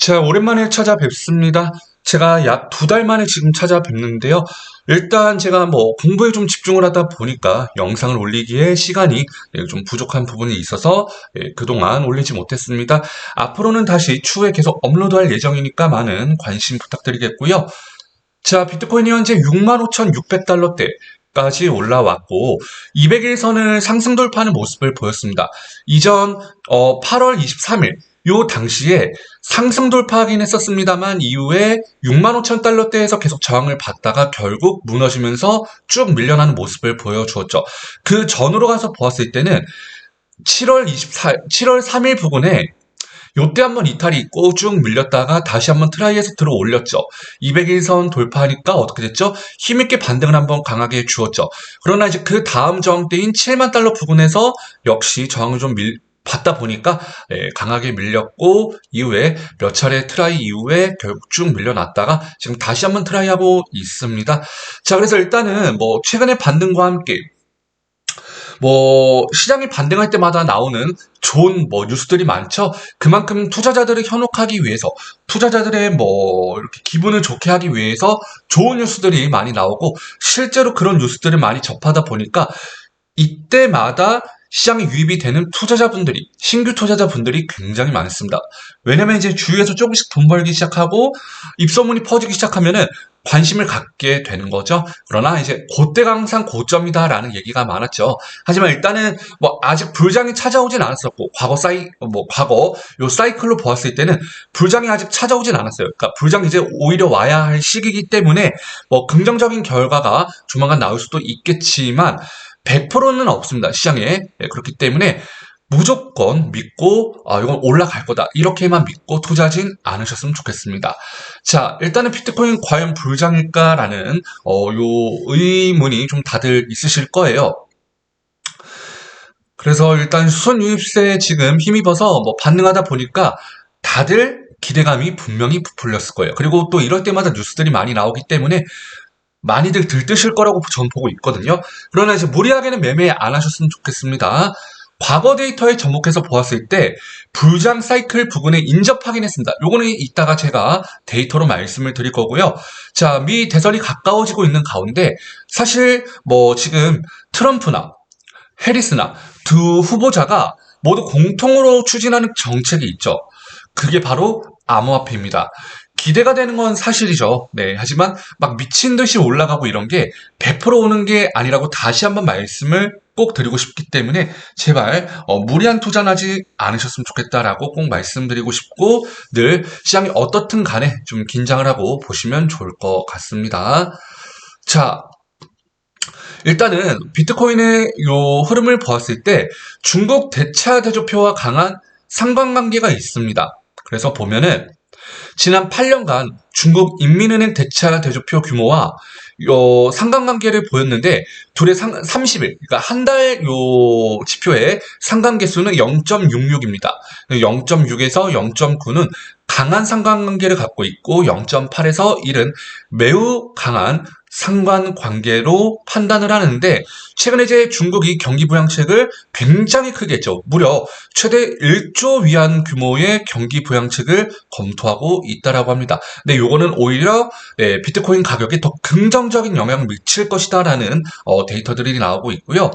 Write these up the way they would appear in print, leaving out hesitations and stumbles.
자, 오랜만에 찾아뵙습니다. 제가 약 2달 만에 지금 찾아뵙는데요. 일단 제가 공부에 좀 집중을 하다 보니까 영상을 올리기에 시간이 좀 부족한 부분이 있어서 그동안 올리지 못했습니다. 앞으로는 다시 추후에 계속 업로드할 예정이니까 많은 관심 부탁드리겠고요. 자, 비트코인이 현재 65,600달러대까지 올라왔고 200일선을 상승 돌파하는 모습을 보였습니다. 이전 8월 23일 요 당시에 상승 돌파하긴 했었습니다만 이후에 65,000달러대에서 계속 저항을 받다가 결국 무너지면서 쭉 밀려나는 모습을 보여주었죠. 그 전으로 가서 보았을 때는 7월 3일 부근에 요때 한번 이탈이 있고 쭉 밀렸다가 다시 한번 트라이해서 들어 올렸죠. 200일선 돌파하니까 어떻게 됐죠? 힘있게 반등을 한번 강하게 주었죠. 그러나 이제 그 다음 저항대인 7만 달러 부근에서 역시 저항을 좀 받다 보니까 강하게 밀렸고 이후에 몇 차례 트라이 이후에 결국 쭉 밀려났다가 지금 다시 한번 트라이하고 있습니다. 자, 그래서 일단은 최근의 반등과 함께 시장이 반등할 때마다 나오는 좋은 뉴스들이 많죠. 그만큼 투자자들을 현혹하기 위해서, 투자자들의 이렇게 기분을 좋게 하기 위해서 좋은 뉴스들이 많이 나오고, 실제로 그런 뉴스들을 많이 접하다 보니까 이때마다 시장에 유입이 되는 투자자분들이, 신규 투자자분들이 굉장히 많습니다. 왜냐면 이제 주위에서 조금씩 돈 벌기 시작하고 입소문이 퍼지기 시작하면은 관심을 갖게 되는 거죠. 그러나 이제 그때가 항상 고점이다라는 얘기가 많았죠. 하지만 일단은 아직 불장이 찾아오진 않았었고 과거 요 사이클로 보았을 때는 불장이 아직 찾아오진 않았어요. 그러니까 불장이 이제 오히려 와야 할 시기이기 때문에 긍정적인 결과가 조만간 나올 수도 있겠지만 100%는 없습니다. 시장에. 그렇기 때문에 무조건 믿고 이건 올라갈 거다 이렇게만 믿고 투자하진 않으셨으면 좋겠습니다. 자, 일단은 비트코인 과연 불장일까라는 요 의문이 좀 다들 있으실 거예요. 그래서 일단 수선 유입세에 지금 힘입어서 반응하다 보니까 다들 기대감이 분명히 부풀렸을 거예요. 그리고 또 이럴 때마다 뉴스들이 많이 나오기 때문에 많이들 들뜨실 거라고 전 보고 있거든요. 그러나 이제 무리하게는 매매 안 하셨으면 좋겠습니다. 과거 데이터에 접목해서 보았을 때 불장 사이클 부근에 인접하긴 했습니다. 요거는 이따가 제가 데이터로 말씀을 드릴 거고요. 자, 미 대선이 가까워지고 있는 가운데 사실 지금 트럼프나 해리스나 두 후보자가 모두 공통으로 추진하는 정책이 있죠. 그게 바로 암호화폐입니다. 기대가 되는 건 사실이죠. 네. 하지만 미친 듯이 올라가고 이런 게 100% 오는 게 아니라고 다시 한번 말씀을 꼭 드리고 싶기 때문에 제발 무리한 투자는 하지 않으셨으면 좋겠다라고 꼭 말씀드리고 싶고 늘 시장이 어떻든 간에 좀 긴장을 하고 보시면 좋을 것 같습니다. 자, 일단은 비트코인의 요 흐름을 보았을 때 중국 대차 대조표와 강한 상관관계가 있습니다. 그래서 보면은 지난 8년간 중국 인민은행 대차 대조표 규모와 상관관계를 보였는데 둘의 30일, 그러니까 한 달 요 지표의 상관계수는 0.66입니다. 0.6에서 0.9는 강한 상관관계를 갖고 있고 0.8에서 1은 매우 강한 상관관계로 판단을 하는데 최근에 이제 중국이 경기 부양책을 굉장히 크게 했죠. 무려 최대 1조 위안 규모의 경기 부양책을 검토하고 있다라고 합니다. 근데 요거는 오히려 비트코인 가격에 더 긍정적인 영향을 미칠 것이다라는 데이터들이 나오고 있고요.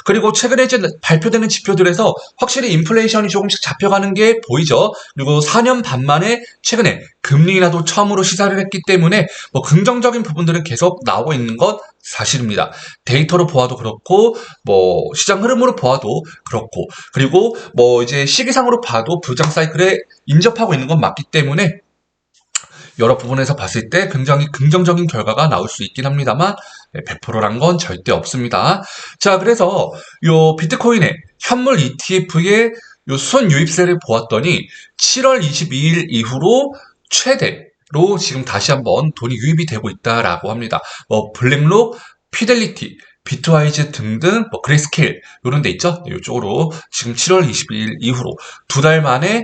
그리고 최근에 이제 발표되는 지표들에서 확실히 인플레이션이 조금씩 잡혀가는 게 보이죠. 그리고 4년 반 만에 최근에 금리 인하도 처음으로 시사를 했기 때문에 긍정적인 부분들은 계속 나오고 있는 것 사실입니다. 데이터로 보아도 그렇고 시장 흐름으로 보아도 그렇고 그리고 이제 시기상으로 봐도 부장 사이클에 인접하고 있는 건 맞기 때문에 여러 부분에서 봤을 때 굉장히 긍정적인 결과가 나올 수 있긴 합니다만 100%란 건 절대 없습니다. 자, 그래서 요 비트코인의 현물 ETF의 요 수선 유입세를 보았더니 7월 22일 이후로 최대로 지금 다시 한번 돈이 유입이 되고 있다라고 합니다. 블랙록, 피델리티, 비트와이즈 등등 그레이스케일 이런 데 있죠. 이쪽으로 지금 7월 22일 이후로 2달 만에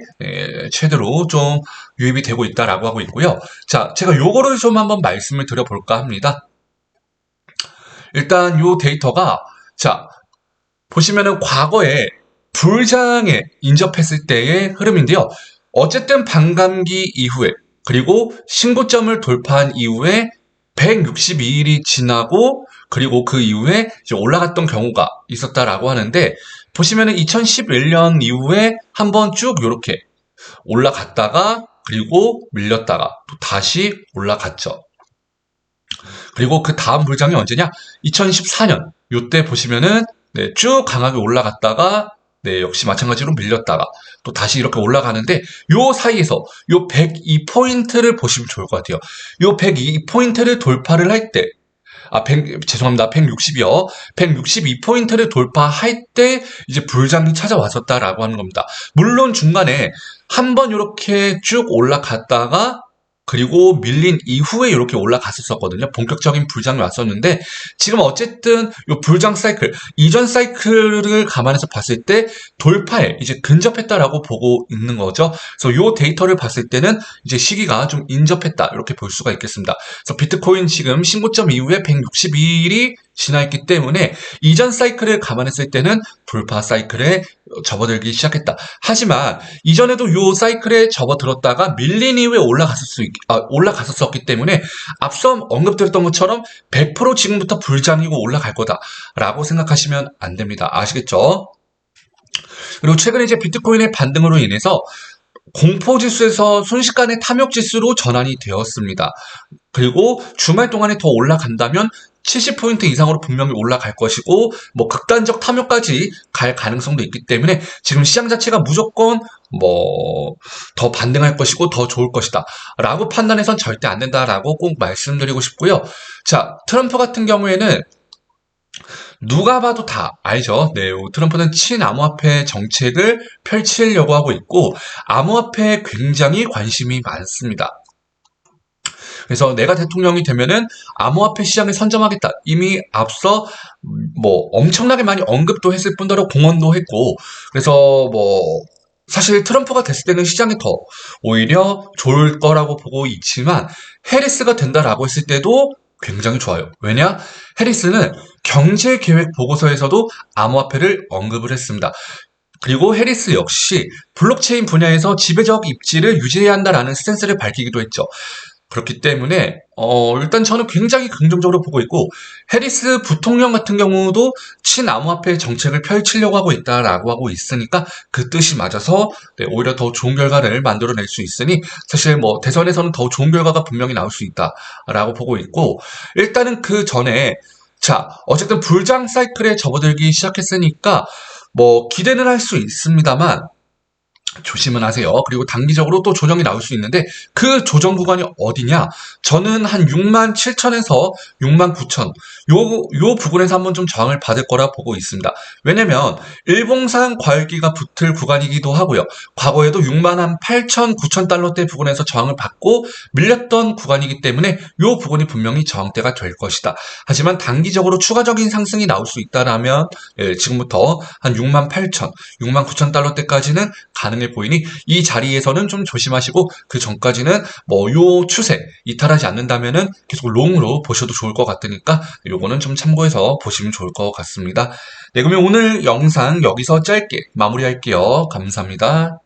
최대로 좀 유입이 되고 있다라고 하고 있고요. 자, 제가 요거를 좀 한번 말씀을 드려볼까 합니다. 일단 요 데이터가 자 보시면은 과거에 불장에 인접했을 때의 흐름인데요. 어쨌든 반감기 이후에 그리고 신고점을 돌파한 이후에 162일이 지나고 그리고 그 이후에 이제 올라갔던 경우가 있었다라고 하는데 보시면은 2011년 이후에 한번 쭉 이렇게 올라갔다가 그리고 밀렸다가 또 다시 올라갔죠. 그리고 그 다음 불장이 언제냐? 2014년. 요때 보시면은 네, 쭉 강하게 올라갔다가 네, 역시 마찬가지로 밀렸다가 또 다시 이렇게 올라가는데 요 사이에서 요 102포인트를 보시면 좋을 것 같아요. 요 102포인트를 돌파를 할 때, 죄송합니다. 160이요. 162포인트를 돌파할 때 이제 불장이 찾아왔었다라고 하는 겁니다. 물론 중간에 한번 이렇게 쭉 올라갔다가 그리고 밀린 이후에 이렇게 올라갔었거든요. 본격적인 불장이 왔었는데 지금 어쨌든 이 불장 사이클, 이전 사이클을 감안해서 봤을 때 돌파에 이제 근접했다라고 보고 있는 거죠. 그래서 이 데이터를 봤을 때는 이제 시기가 좀 인접했다 이렇게 볼 수가 있겠습니다. 그래서 비트코인 지금 신고점 이후에 162일이 지나 있기 때문에 이전 사이클을 감안했을 때는 돌파 사이클에 접어들기 시작했다. 하지만 이전에도 이 사이클에 접어들었다가 밀린 이후에 올라갔었기 때문에 앞서 언급드렸던 것처럼 100% 지금부터 불장이고 올라갈 거다라고 생각하시면 안 됩니다. 아시겠죠? 그리고 최근에 이제 비트코인의 반등으로 인해서 공포지수에서 순식간에 탐욕지수로 전환이 되었습니다. 그리고 주말 동안에 더 올라간다면 70포인트 이상으로 분명히 올라갈 것이고 뭐 극단적 탐욕까지 갈 가능성도 있기 때문에 지금 시장 자체가 무조건 뭐 더 반등할 것이고 더 좋을 것이다 라고 판단해선 절대 안 된다라고 꼭 말씀드리고 싶고요. 자, 트럼프 같은 경우에는 누가 봐도 다 알죠. 네, 트럼프는 친암호화폐 정책을 펼치려고 하고 있고 암호화폐에 굉장히 관심이 많습니다. 그래서 내가 대통령이 되면은 암호화폐 시장을 선점하겠다. 이미 앞서 뭐 엄청나게 많이 언급도 했을 뿐더러 공언도 했고 그래서 뭐 사실 트럼프가 됐을 때는 시장이 더 오히려 좋을 거라고 보고 있지만 해리스가 된다라고 했을 때도 굉장히 좋아요. 왜냐? 해리스는 경제계획 보고서에서도 암호화폐를 언급을 했습니다. 그리고 해리스 역시 블록체인 분야에서 지배적 입지를 유지해야 한다라는 스탠스를 밝히기도 했죠. 그렇기 때문에 일단 저는 굉장히 긍정적으로 보고 있고 해리스 부통령 같은 경우도 친암호화폐 정책을 펼치려고 하고 있다라고 하고 있으니까 그 뜻이 맞아서 네, 오히려 더 좋은 결과를 만들어낼 수 있으니 사실 뭐 대선에서는 더 좋은 결과가 분명히 나올 수 있다라고 보고 있고 일단은 그 전에 자 어쨌든 불장 사이클에 접어들기 시작했으니까 뭐 기대는 할 수 있습니다만 조심은 하세요. 그리고 단기적으로 또 조정이 나올 수 있는데 그 조정 구간이 어디냐? 저는 한 67,000에서 69,000 요 부분에서 한번 좀 저항을 받을 거라 보고 있습니다. 왜냐면 일봉상 과열기가 붙을 구간이기도 하고요. 과거에도 68,000, 9,000달러대 부근에서 저항을 받고 밀렸던 구간이기 때문에 요 부분이 분명히 저항대가 될 것이다. 하지만 단기적으로 추가적인 상승이 나올 수 있다라면 지금부터 한 68,000, 69,000달러대까지는 가능해 보이니 이 자리에서는 좀 조심하시고 그 전까지는 뭐 요 추세 이탈하지 않는다면은 계속 롱으로 보셔도 좋을 것 같으니까 요거는 좀 참고해서 보시면 좋을 것 같습니다. 네, 그러면 오늘 영상 여기서 짧게 마무리할게요. 감사합니다.